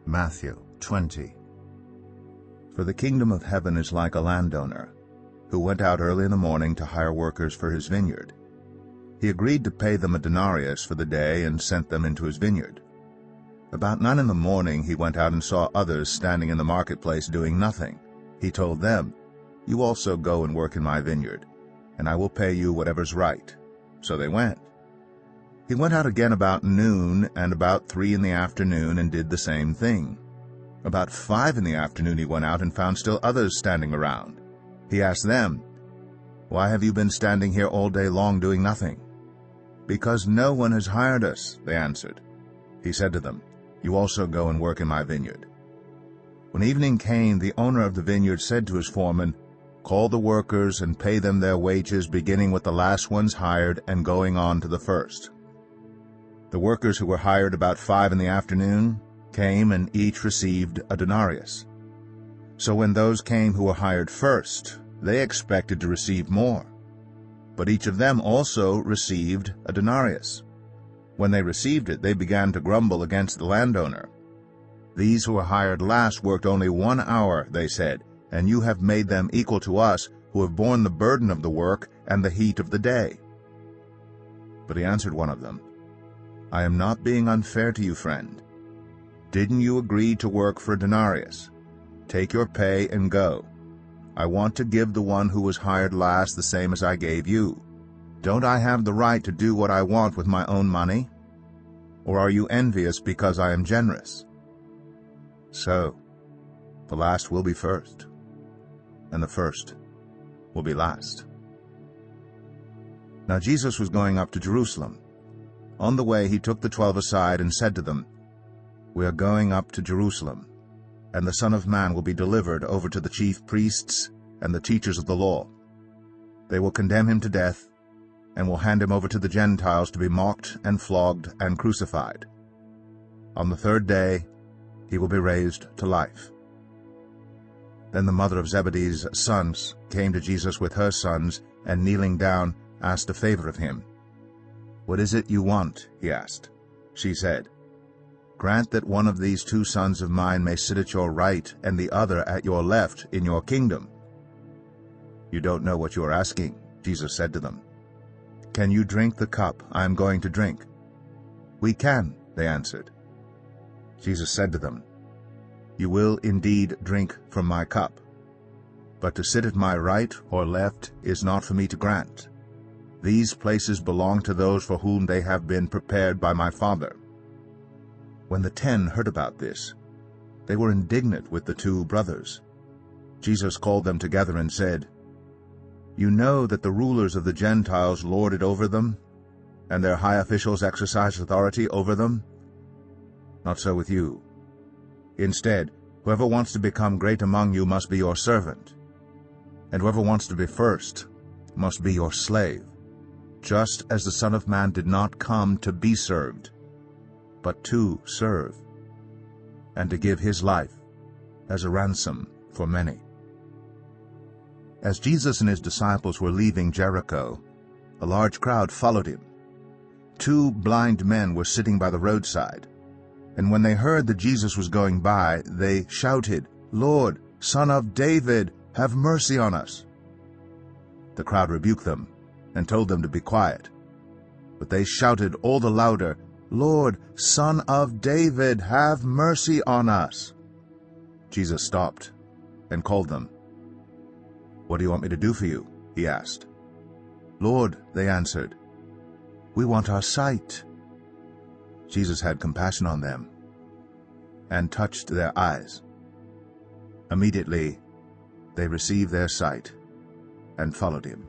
Matthew 20. For the kingdom of heaven is like a landowner, who went out early in the morning to hire workers for his vineyard. He agreed to pay them a denarius for the day and sent them into his vineyard. About 9 in the morning he went out and saw others standing in the marketplace doing nothing. He told them, "You also go and work in my vineyard, and I will pay you whatever's right." So they went. He went out again about noon and about 3 in the afternoon and did the same thing. About 5 in the afternoon he went out and found still others standing around. He asked them, "Why have you been standing here all day long doing nothing?" "Because no one has hired us," they answered. He said to them, "You also go and work in my vineyard." When evening came, the owner of the vineyard said to his foreman, "Call the workers and pay them their wages, beginning with the last ones hired and going on to the first." The workers who were hired about 5 in the afternoon came and each received a denarius. So when those came who were hired first, they expected to receive more. But each of them also received a denarius. When they received it, they began to grumble against the landowner. "These who were hired last worked only 1 hour," they said, "and you have made them equal to us, who have borne the burden of the work and the heat of the day." But he answered one of them, "I am not being unfair to you, friend. Didn't you agree to work for a denarius? Take your pay and go. I want to give the one who was hired last the same as I gave you. Don't I have the right to do what I want with my own money? Or are you envious because I am generous?" So, the last will be first, and the first will be last. Now Jesus was going up to Jerusalem. On the way he took the 12 aside and said to them, "We are going up to Jerusalem, and the Son of Man will be delivered over to the chief priests and the teachers of the law. They will condemn him to death, and will hand him over to the Gentiles to be mocked and flogged and crucified. On the 3rd day he will be raised to life." Then the mother of Zebedee's sons came to Jesus with her sons, and kneeling down, asked a favor of him. "What is it you want?" he asked. She said, "Grant that one of these 2 sons of mine may sit at your right and the other at your left in your kingdom." "You don't know what you are asking," Jesus said to them. "Can you drink the cup I am going to drink?" "We can," they answered. Jesus said to them, "You will indeed drink from my cup, but to sit at my right or left is not for me to grant. These places belong to those for whom they have been prepared by my Father." When the 10 heard about this, they were indignant with the 2 brothers. Jesus called them together and said, "You know that the rulers of the Gentiles lord it over them, and their high officials exercise authority over them. Not so with you. Instead, whoever wants to become great among you must be your servant, and whoever wants to be first must be your slave, just as the Son of Man did not come to be served, but to serve, and to give his life as a ransom for many." As Jesus and his disciples were leaving Jericho, a large crowd followed him. 2 blind men were sitting by the roadside, and when they heard that Jesus was going by, they shouted, "Lord, Son of David, have mercy on us." The crowd rebuked them and told them to be quiet. But they shouted all the louder, "Lord, Son of David, have mercy on us." Jesus stopped and called them. "What do you want me to do for you?" he asked. "Lord," they answered, "we want our sight." Jesus had compassion on them and touched their eyes. Immediately they received their sight and followed him.